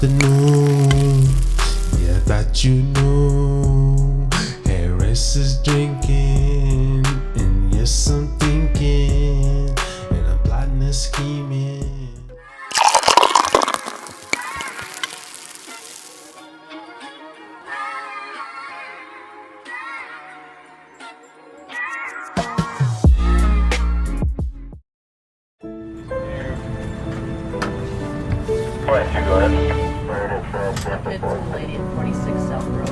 afternoon. Yeah, I thought you knew. Harris is drinking, and yes, I'm thinking, and I'm plotting and scheming. It's a lady at 46 South Road.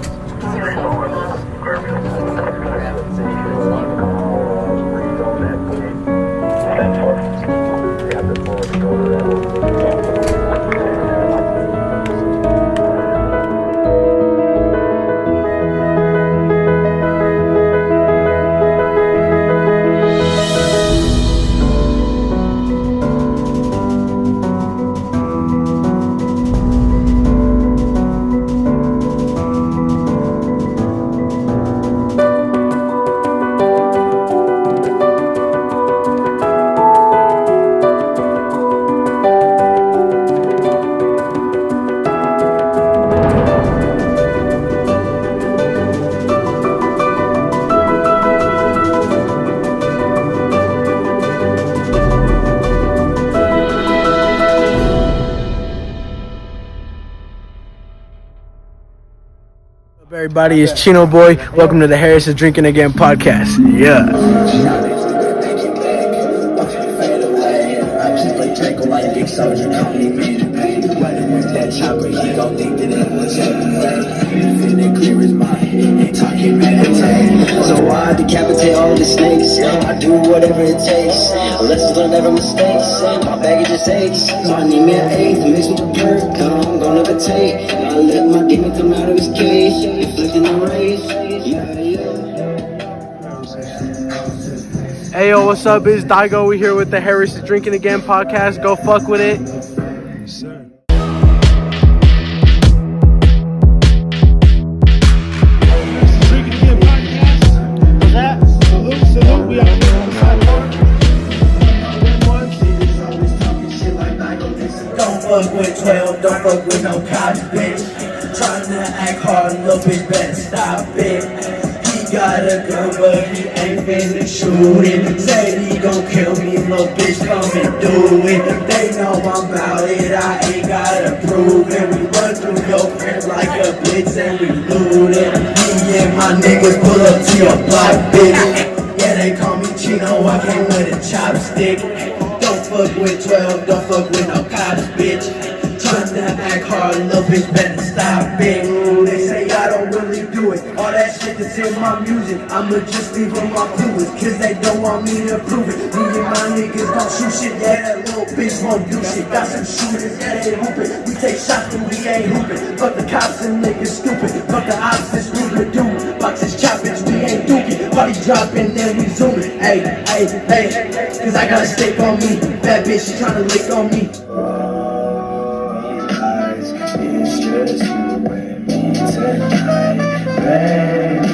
Everybody, it's Chino Boy. Welcome to the Harris is Drinking Again podcast. Yeah. So I decapitate all the snakes. I do whatever it takes. Lessons learned, never mistakes. My baggage just aches. So I need me an eighth. Mix with the perk. I'm gonna levitate. I let my demon come out of his cage. Inflicting the rage. Hey, yo, what's up? It's Daigo. We here with the Harris is Drinking Again podcast. Go fuck with it. Yes, sir. What's that? Salute. We out here on the sidewalk. Don't fuck with 12, don't fuck with no cops, bitch. Trying to act hard, little bitch, better stop it. He got a gun, but he ain't finna shoot it. Say he gon' kill me, little bitch, come and do it. They know I'm about it, I ain't gotta prove it. We run through your crib like a blitz and we loot it. Me and my niggas pull up to your block, bitch. Yeah, they call me Chino, I came with a chopstick. Don't fuck with 12, don't fuck with no cops, bitch. Tryna act hard, little bitch, better stop it. They say I don't really do it. All that shit that's in my music, I'ma just leave them off viewers, cause they don't want me to prove it. Me and my niggas gon' shoot shit, yeah, that little bitch won't do shit. Got some shooters, yeah, they hoopin'. We take shots and we ain't hoopin'. Fuck the cops and niggas stupid. Fuck the ops that's stupid, dude. Boxes choppin', we ain't dookie. Party droppin', then we zoomin'. Hey, cause I got a stick on me. Bad bitch, she tryna lick on me. It's just you and me tonight, baby.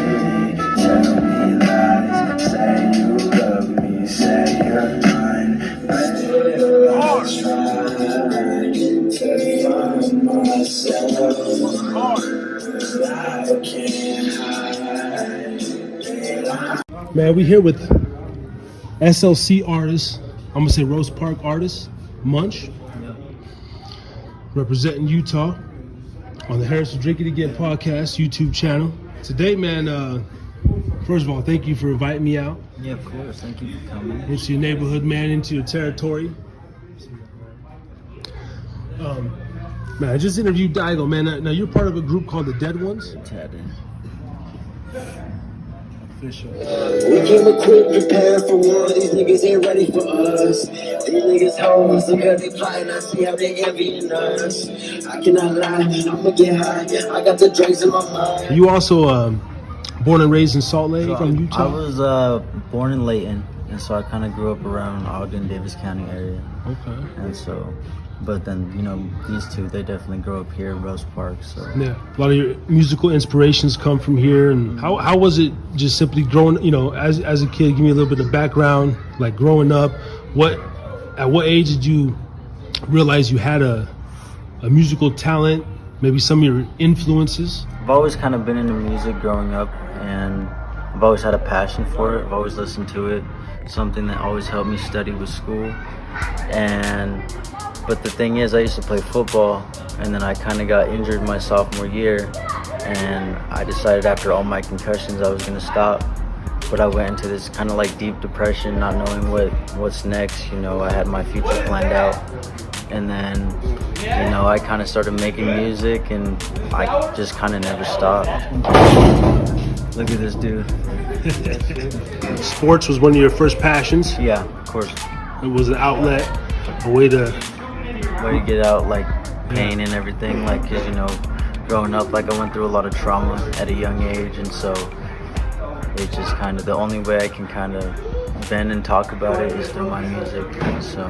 Tell me lies, say you love me, say you're mine. Baby, I'm trying to find myself, 'cause I can't hide. Man, we here with SLC artist, I'm gonna say Rose Park artist, Munch, representing Utah on the Harris is Drinking Again podcast YouTube channel. Today, man, first of all, thank you for inviting me out. Yeah, of course. Thank you for coming. Into your neighborhood, man, into your territory. Man, I just interviewed Daigo, man. Now you're part of a group called the Dead Ones. Official. We came equipped, prepared for war. These niggas ain't ready for us. These niggas hoes, look how they plotting. I see how they envying us. I cannot lie, I'ma get high. I got the drugs in my mind. You also born and raised in Salt Lake, from Utah? I was born in Layton, and so I kind of grew up around Ogden, Davis County area. Okay. And so, but then, you know, these two, they definitely grew up here in Rose Park. So Yeah, a lot of your musical inspirations come from here. And how was it just simply growing, you know, as a kid? Give me a little bit of background, like growing up. At what age did you realize you had a a musical talent, maybe some of your influences? I've always kind of been into music growing up, and I've always had a passion for it. I've always listened to it, something that always helped me study with school. But the thing is, I used to play football, and then I kind of got injured my sophomore year, and I decided after all my concussions I was going to stop. But I went into this kind of like deep depression, not knowing what's next. You know, I had my future planned out, and then, you know, I kind of started making music, and I just kind of never stopped. Look at this dude. Sports was one of your first passions. Yeah, of course. It was an outlet, a way to Get out like pain and everything. Like, 'cause, you know, growing up, like I went through a lot of trauma at a young age, and so it's just kind of the only way I can kind of vent and talk about it is through my music. So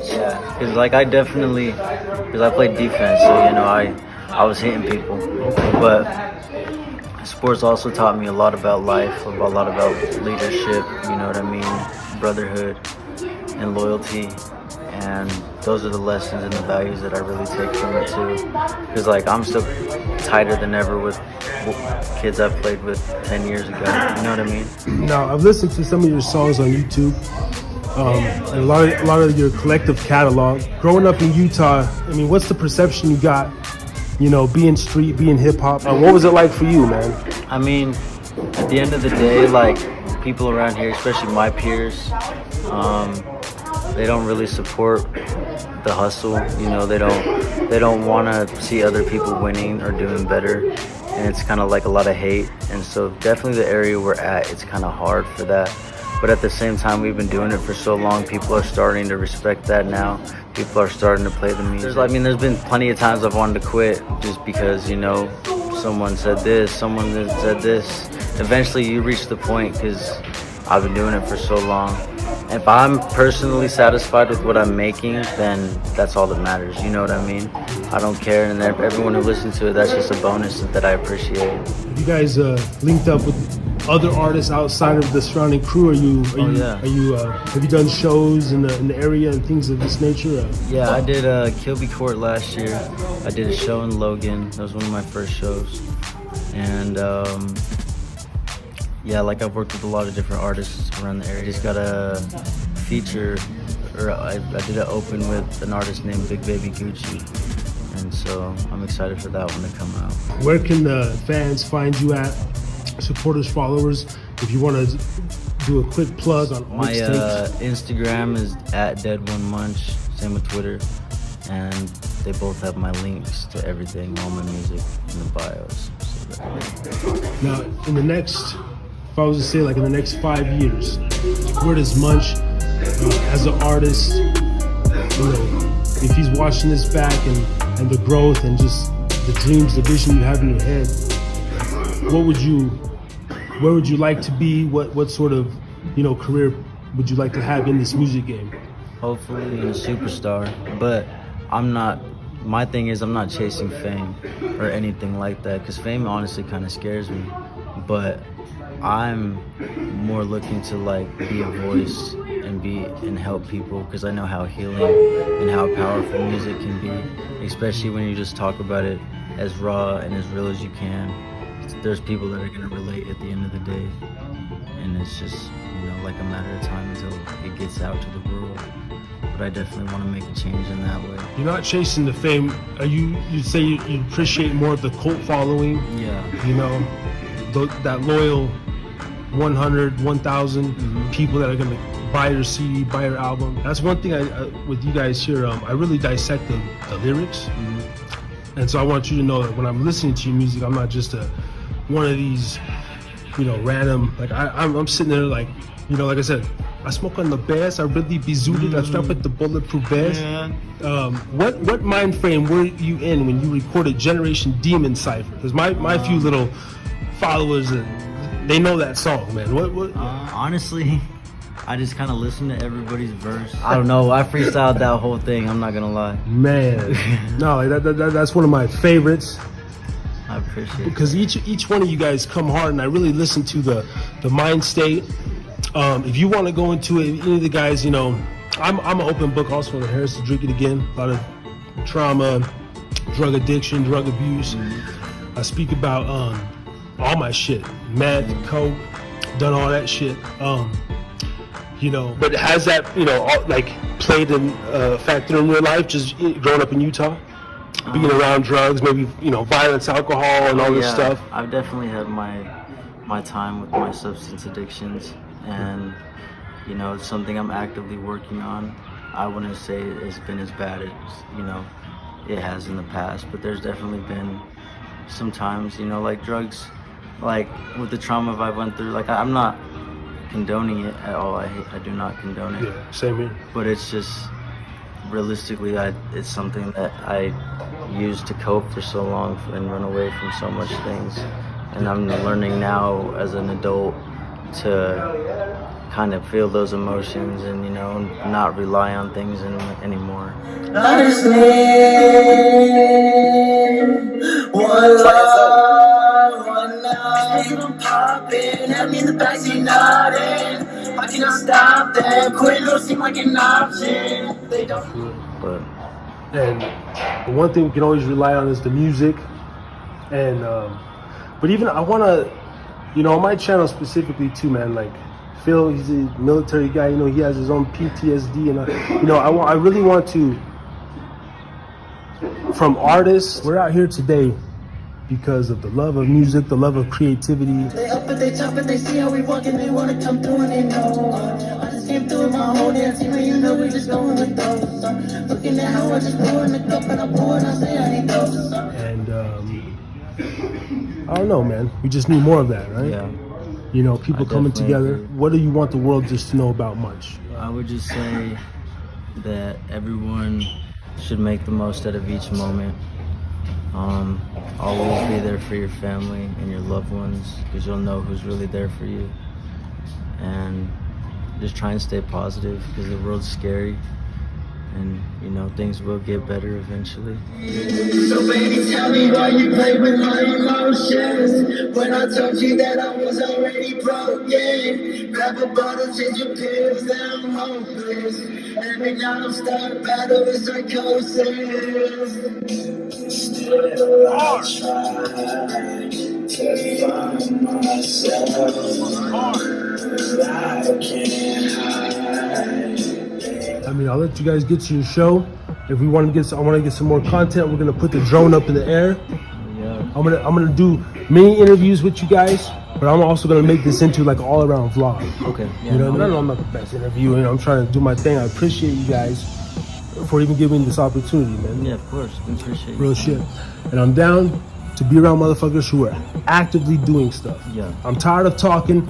yeah, because like because I played defense, so you know I was hitting people, but sports also taught me a lot about life, a lot about leadership, you know what I mean, brotherhood and loyalty. And those are the lessons and the values that I really take from it too. Because like I'm still tighter than ever with kids I played with 10 years ago. You know what I mean? Now, I've listened to some of your songs on YouTube, and a lot of your collective catalog. Growing up in Utah, I mean, what's the perception you got? You know, being street, being hip hop. What was it like for you, man? I mean, at the end of the day, like people around here, especially my peers, they don't really support the hustle. You know, they don't want to see other people winning or doing better, and it's kind of like a lot of hate. And so definitely the area we're at, it's kind of hard for that. But at the same time, we've been doing it for so long, people are starting to respect that now. People are starting to play the music. There's been plenty of times I've wanted to quit just because, you know, someone said this, someone said this. Eventually you reach the point, because I've been doing it for so long. If I'm personally satisfied with what I'm making, then that's all that matters. You know what I mean? I don't care, and then everyone who listens to it, that's just a bonus that I appreciate. You guys linked up with other artists outside of the surrounding crew? Have you done shows in the area and things of this nature? Yeah, I did Kilby Court last year. I did a show in Logan. That was one of my first shows, and yeah, like I've worked with a lot of different artists around the area. Just got a feature, or I did an open with an artist named Big Baby Gucci, and so I'm excited for that one to come out. Where can the fans find you at? Supporters, followers, if you want to do a quick plug on my Instagram is @dead1munch, same with Twitter, and they both have my links to everything, all my music in the bios. Now, in the next, if I was to say like in the next 5 years, where does Munch, as an artist, you know, if he's watching this back and the growth and just the dreams, the vision you have in your head, where would you like to be? What sort of, you know, career would you like to have in this music game? Hopefully a superstar, but my thing is I'm not chasing fame or anything like that, because fame honestly kind of scares me, but I'm more looking to like be a voice and help people, because I know how healing and how powerful music can be, especially when you just talk about it as raw and as real as you can. There's people that are going to relate at the end of the day, and it's just, you know, like a matter of time until it gets out to the world. But I definitely want to make a change in that way. You're not chasing the fame. You'd say you appreciate more of the cult following? Yeah. You know, that loyal 100, 1,000 people that are going to buy your CD, buy your album. That's one thing with you guys here. I really dissect the lyrics. And so I want you to know that when I'm listening to your music, I'm not just one of these, you know, random, like I'm sitting there like, you know, like I said, I smoke on the bass, I really be zooted, I strap with the bulletproof bass. Yeah. What mind frame were you in when you recorded Generation Demon Cypher? Because my few little followers, they know that song, man. What? Honestly, I just kind of listened to everybody's verse. I don't know, I freestyled that whole thing, I'm not gonna lie. Man, no, like that's one of my favorites. I appreciate it. Because each one of you guys come hard, and I really listen to the mind state. If you want to go into it, any of the guys, you know, I'm an open book also on the Harris to Drink It Again. A lot of trauma, drug addiction, drug abuse. I speak about all my shit, meth, coke, done all that shit. You know, but has that, you know, like played a factor in your life, just growing up in Utah? Being around drugs, maybe, you know, violence, alcohol, and all this stuff? I've definitely had my time with my substance addictions, and, you know, it's something I'm actively working on. I wouldn't say it's been as bad as, you know, it has in the past, but there's definitely been some times, you know, like drugs, like with the trauma I went through, like I'm not condoning it at all. I do not condone it. Yeah, same here. But it's just, realistically, it's something that I used to cope for so long and run away from so much things. And I'm learning now as an adult to kind of feel those emotions and, you know, not rely on things anymore. Honestly, one love, one night, I'm popping, have me in the backseat nodding. Why can't I stop that? Quitting don't seem like an option. They don't. But And the one thing we can always rely on is the music. And but even I want to, you know, on my channel specifically too, man, like Phil, he's a military guy, you know, he has his own PTSD, and you know, I really want to, from artists, we're out here today because of the love of music, the love of creativity. They up and they top and they see how we walk and they want to come through and they know. I just came through with my whole damn team and you know we just going with those. Looking at how I just pour in the cup and I pour and I say I need those. And I don't know, man, we just need more of that, right? yeah, You know, people I coming definitely together. agree. What do you want the world just to know about Munch? I would just say that everyone should make the most out of each moment. Always be there for your family and your loved ones, because you'll know who's really there for you. And just try and stay positive, because the world's scary, and, you know, things will get better eventually. So baby, tell me why you play with my emotions when I told you that I was already broken. Grab a bottle, change your pills, now I'm hopeless. Every night I'm stuck, battle with psychosis. Still I try to find myself, I can't hide. I mean, I'll let you guys get to your show. If we want to I want to get some more content. We're gonna put the drone up in the air. Yeah. I'm gonna do many interviews with you guys, but I'm also gonna make this into like all around vlog. Okay. Yeah, You know, I know I'm not the best interviewer. You know, I'm trying to do my thing. I appreciate you guys for even giving me this opportunity, man. Yeah, of course. We appreciate Real you. shit. And I'm down to be around motherfuckers who are actively doing stuff. Yeah. I'm tired of talking.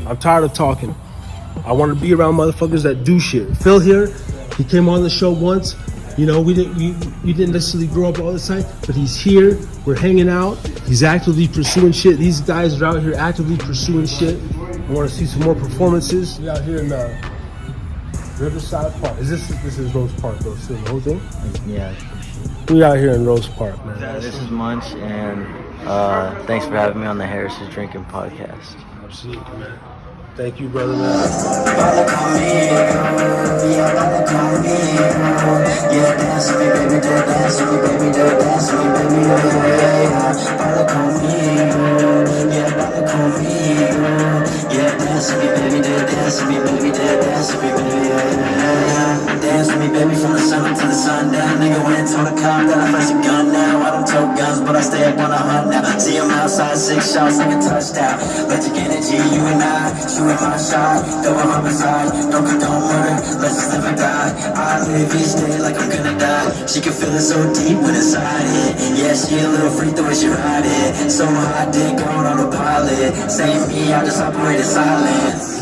I want to be around motherfuckers that do shit. Phil here, he came on the show once. You know, we didn't necessarily grow up all the time, but he's here. We're hanging out. He's actively pursuing shit. These guys are out here actively pursuing shit. I want to see some more performances. We out here in Riverside Park. This is Rose Park though, still the whole thing? Yeah. We out here in Rose Park, man. This is Munch, and thanks for having me on the Harris is Drinkin podcast. Absolutely, man. Thank you, brother, man. Dance with me, baby, from the sun up to the sundown. Nigga went and told a cop that I flash a gun now. I don't tote guns, but I stay up on a hunt now. See him outside, 6 shots like a touchdown. Electric energy, you and I, shooting my shot. Double homicide, don't condone murder, let's just live or die. I live each day like I'm gonna die. She can feel it so deep when inside it. Yeah, she a little freak the way she ride it. So hot, dick on autopilot. Same me, I just operate in silence.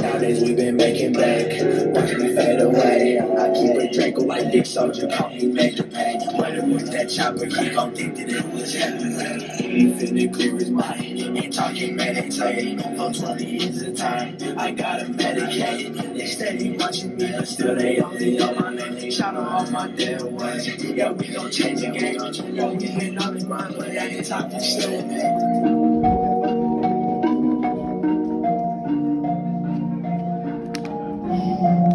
Nowadays we've been making taking back. Watch me fade away. I keep a Draco like Dick Soldier, call me Major Payne. When it was that chopper, he gon' think that it was heaven. He finna clear his body, ain't talking meditate. For 20 years of time, I gotta medicate. They steady watching me, but still they only know my name. They shout out all my dead ones. Yeah, we gon' change the game. Yeah, we been on the grind, but at the top, we still.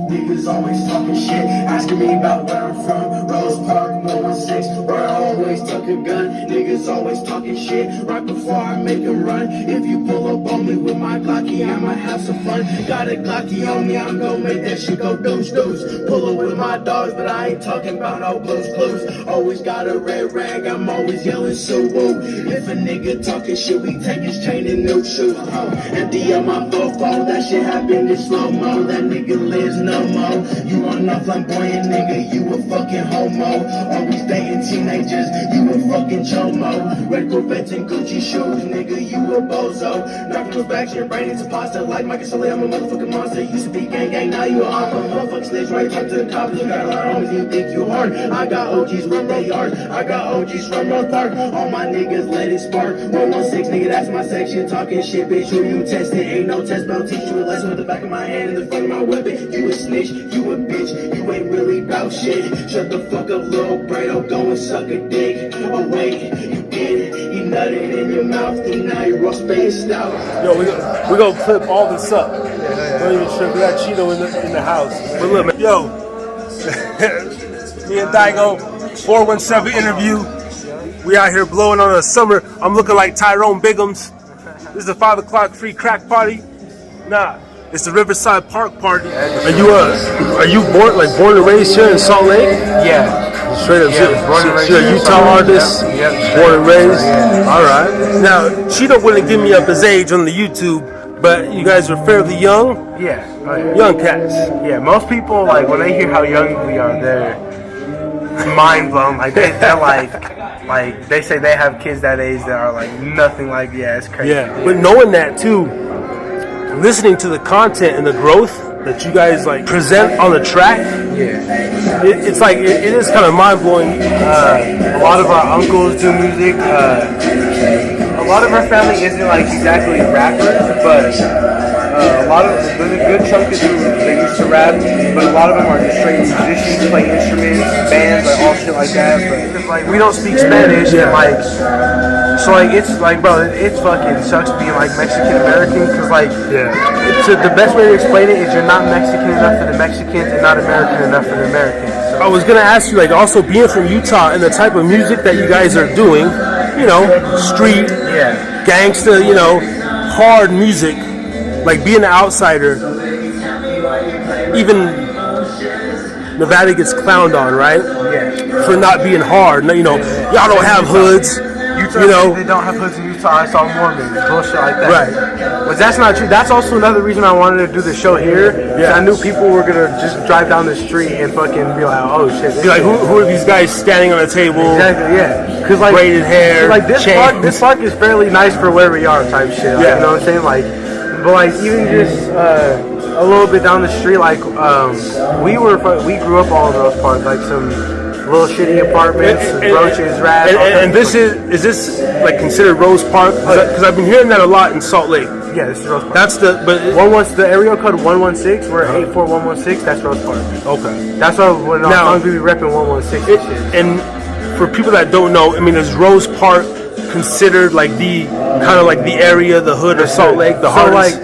Niggas always talking shit, asking me about where I'm from. Rose Park, 116, where I always tuck a gun. Niggas always talking shit, right before I make them run. If you pull up on me with my Glocky, I might have some fun. Got a Glocky on me, I'm gon' make that shit go deuce deuce. Pull up with my dogs, but I ain't talking about no blues clues. Always got a red rag, I'm always yelling Suwoo. If a nigga talking shit, we take his chain and new shoes. And D on my fofo, that shit happen in slow-mo. That nigga lives no more. You are not flamboyant, nigga, you a fucking homo. Always dating teenagers, you a fucking chomo. Red Corvettes and Gucci shoes, nigga, you a bozo. Knocking those back, your brain is a pasta. Like Michael Sully, I'm a motherfucking monster. Used to be gang, now you are. I'm a motherfucking snitch, right? Talk to the cops, you got a lot of homies, you think you hard. I got OGs with they yard, I got OGs from North Park. All my niggas let it spark. 116, nigga, that's my section. Talking shit, bitch, who you testing? Ain't no test, but I'll teach you a lesson with the back of my hand and the front of my weapon. You a snitch, you a bitch, you ain't really bout shit. Shut the fuck up, little Brado, go and suck a dick. Oh wait, you did it, he nutted in your mouth, and now you're all spaced out. Yo, we gonna clip all this up. Don't even trip. We got Cheeto in the house. But look, man, yo, me and Daigo, 417 interview. We out here blowing on a summer. I'm looking like Tyrone Biggums. This is a 5 o'clock free crack party. Nah, it's the Riverside Park party. Are you born and raised here in Salt Lake? Yeah. Straight up, Yeah, you're a Utah artist, Yep. born and raised. Yeah. All right. Now, Cheeto wouldn't give me up his age on the YouTube, but you guys are fairly young. Yeah. Oh, yeah. Young cats. Yeah, most people, like, when they hear how young we are, they're mind blown. Like, they're like, they say they have kids that age that are, like, nothing like, yeah, it's crazy. Yeah, but knowing that too, listening to the content and the growth that you guys like present on the track, it's like it is kind of mind blowing. A lot of our uncles do music. A lot of our family isn't like exactly rappers, but a lot of there's a good chunk of them they used to rap, but a lot of them are just straight musicians, play instruments, bands, like all shit like that. But because like we don't speak Spanish, and like so like it's like bro, it fucking sucks being like Mexican American because like the best way to explain it is you're not Mexican enough for the Mexicans and not American enough for the Americans. So. I was gonna ask you, like, also being from Utah and the type of music that you guys are doing, you know, street, gangsta, you know, hard music. Like being an outsider, even Nevada gets clowned on, right? Yeah. For not being hard. You know, y'all don't have hoods. Utah, you know, they don't have hoods in Utah. I saw Mormons, bullshit like that. Right. But that's not true. That's also another reason I wanted to do the show here. Yeah. I knew people were gonna just drive down the street and fucking be like, "Oh shit!" Be like, "Who are these guys standing on a table?" Exactly. Yeah. Because like braided hair. Like this park is fairly nice for where we are, type shit. Like, you know what I'm saying? Like, but like even just a little bit down the street, like we grew up all in those parks, like some little shitty apartments, roaches, rats. And this is this like considered Rose Park? Because I've been hearing that a lot in Salt Lake. Yeah, this is Rose Park. That's the the area code 116. We're 84116. That's Rose Park. Okay. That's why when I'm we be repping 116. And for people that don't know, I mean, is Rose Park considered like the kind of like the area, the hood of Salt Lake, the hardest?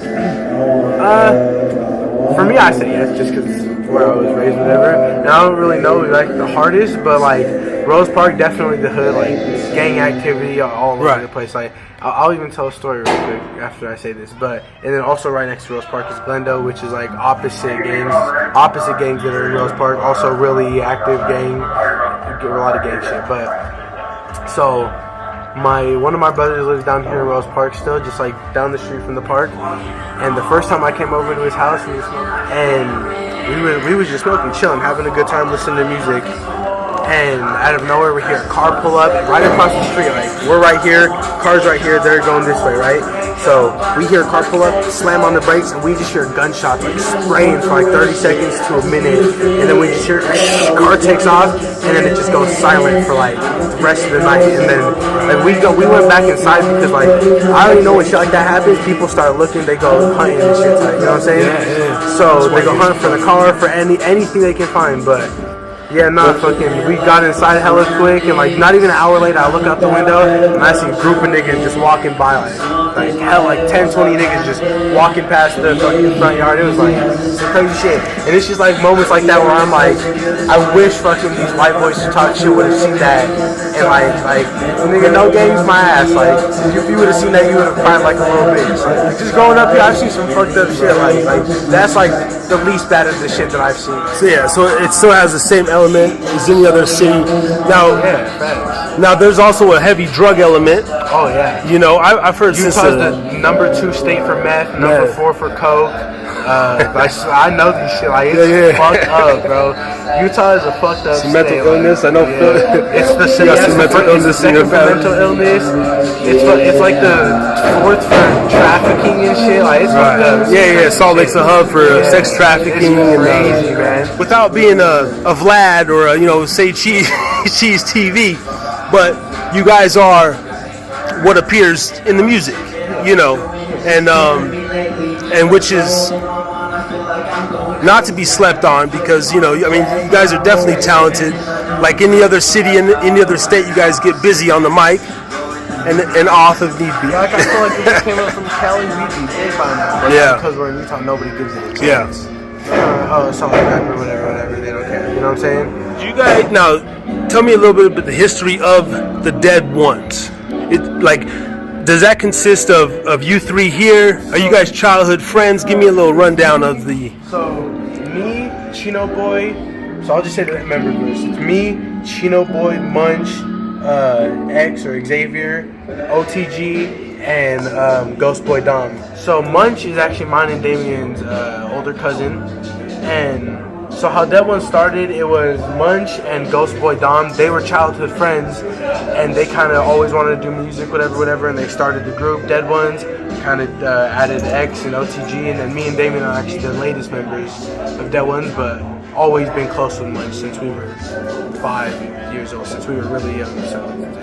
For me, I say yes, just because where I was raised, whatever. And I don't really know like the hardest, but like Rose Park, definitely the hood, like gang activity all over the place. Like I'll even tell a story real quick after I say this. But and then also right next to Rose Park is Glendale, which is like opposite gangs that are in Rose Park. Also really active gang, a lot of gang shit. But so. One of my brothers lives down here in Rose Park still, just like down the street from the park. And the first time I came over to his house, we was just smoking, chilling, having a good time, listening to music. and out of nowhere we hear a car pull up right across the street. Like, we're right here, car's right here, they're going this way, right? So we hear a car pull up, slam on the brakes, and we just hear gunshots like spraying for like 30 seconds to a minute, and then we just hear car takes off, and then it just goes silent for like the rest of the night. And then like we went back inside because like I already know when shit like that happens, people start looking, they go hunting and shit, like, you know what I'm saying? Yeah. So they go hunt for the car, for anything they can find, but. Yeah, fucking, we got inside hella quick, and like not even an hour later, I look out the window and I see a group of niggas just walking by, like 10, 20 niggas just walking past the fucking front yard. It was like some crazy shit, and it's just like moments like that where I'm like, I wish fucking these white boys who talk shit would have seen that, and like nigga, no gangs my ass. Like if you would have seen that, you would have cried like a little bitch. Like, just growing up here, I've seen some fucked up shit. Like that's like the least bad of the shit that I've seen. So yeah, so it still has the same element as any other city. Now, now there's also a heavy drug element. Oh yeah. You know, I've heard Utah's the number 2 state for meth, number 4 for coke. I know this shit. Like it's fucked up, bro. Utah is a fucked up state. Mental illness. I know. It's the second mental illness. It's like the 4th for trafficking and shit. Like it's fucked up. Yeah. Salt Lake's a hub for sex trafficking. It's crazy, man. Without being a Vlad or say Cheese TV, but you guys are what appears in the music, and which is not to be slept on because you guys are definitely talented. Like any other city in any other state, you guys get busy on the mic and off if need be. Like I feel like we just came up from Cali, we'd be big by now. But because we're in Utah, nobody gives it a chance. Oh, Salt Lake rapper, whatever. They don't care. You know what I'm saying? Do you guys now tell me a little bit about the history of the Dead Ones? Does that consist of you three here? Are you guys childhood friends? Give me a little rundown of the. So me, Chino Boy. So I'll just say the member list. It's me, Chino Boy, Munch, X or Xavier, OTG, and Ghost Boy Dom. So Munch is actually mine and Damien's older cousin, and so how Dead Ones started, it was Munch and Ghost Boy Dom. They were childhood friends, and they kind of always wanted to do music, whatever, and they started the group Dead Ones, kind of added X and OTG, and then me and Damien are actually the latest members of Dead Ones, but always been close with Munch since we were 5 years old, since we were really young.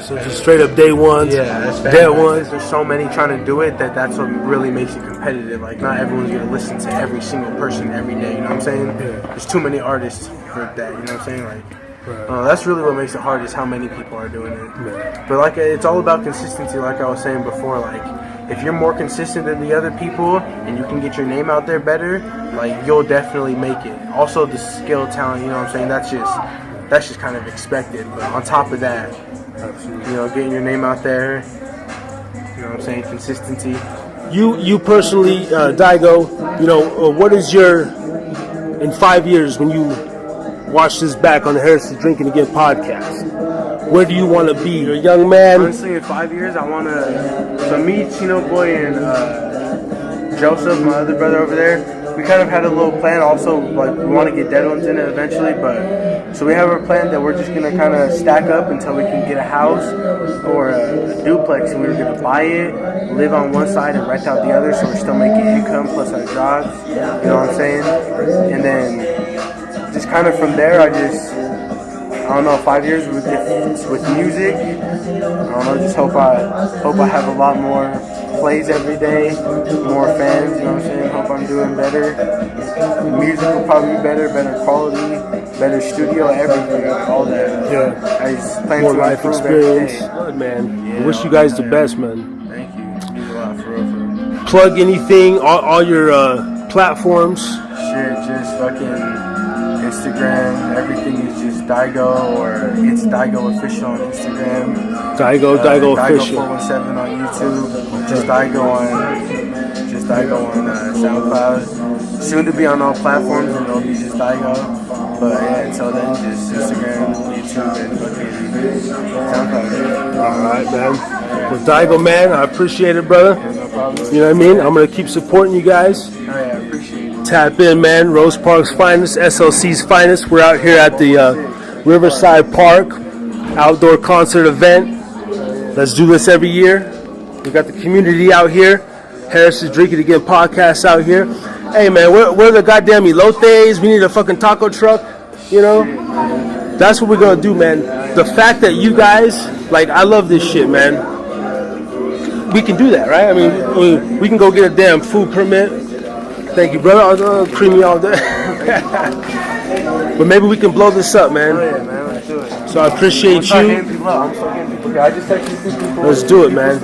So just straight up day ones. Yeah, that's Dead Ones. There's so many trying to do it that's what really makes it competitive. Like not everyone's gonna listen to every single person every day. You know what I'm saying? Yeah. There's too many artists for that. You know what I'm saying? Like. That's really what makes it hard is how many people are doing it. Yeah. But like it's all about consistency, like I was saying before. Like if you're more consistent than the other people and you can get your name out there better, like you'll definitely make it. Also the skill, talent, you know what I'm saying? That's just kind of expected. But on top of that, getting your name out there, you know what I'm saying? Consistency. You personally, Daigo, what is your in 5 years when you watch this back on the Harris is Drinking Again podcast? Where do you want to be? You're a young man. Honestly, in 5 years, I want to. So me, Chino Boy, and Joseph, my other brother over there, we kind of had a little plan. Also, like we want to get Dead Ones in it eventually, but so we have a plan that we're just gonna kind of stack up until we can get a house or a duplex, and we're gonna buy it, live on one side, and rent out the other, so we're still making income plus our jobs. You know what I'm saying? And then just kind of from there, I don't know, 5 years with music. I don't know, just hope I have a lot more plays every day, more fans, you know what I'm saying? Hope I'm doing better. The music will probably be better quality, better studio, everything, all that. Yeah. I just plan more to life improve experience. every day. Good, man. Yeah, I wish you guys the best, man. Thank you. It means a lot, for real. Plug anything, all your platforms. Shit, just fucking Instagram, everything is just Daigo, or it's Daigo Official on Instagram. Daigo Official. 417 on YouTube. Just Daigo on SoundCloud. Soon to be on all platforms, and it'll be just Daigo. But yeah, until then, just Instagram, YouTube, and fucking SoundCloud. All right, man. Well, Daigo, man, I appreciate it, brother. Yeah, no problem. You know what I mean? I'm gonna keep supporting you guys. Oh yeah, I appreciate it. Tap in, man. Rose Park's finest, SLC's finest. We're out here at the Riverside Park outdoor concert event. Let's do this every year. We got the community out here. Harris is Drinking Again podcast out here. Hey man, where the goddamn elotes? We need a fucking taco truck, you know? That's what we're gonna do, man. The fact that you guys, like, I love this shit, man. We can do that, right? I mean, we can go get a damn food permit. Thank you, brother. I'll cream you all day. But maybe we can blow this up, man. Oh, yeah, man. Let's do it. So I appreciate you. I'm still getting people. I just texted people. Let's do it, man.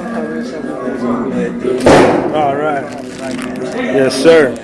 All right. Yes, sir.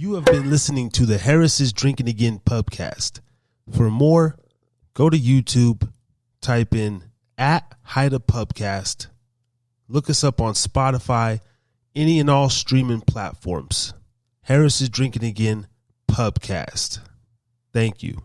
You have been listening to the Harris is Drinking Again pubcast. For more, go to YouTube, type in @HideaPubcast. Look us up on Spotify, any and all streaming platforms. Harris is Drinking Again pubcast. Thank you.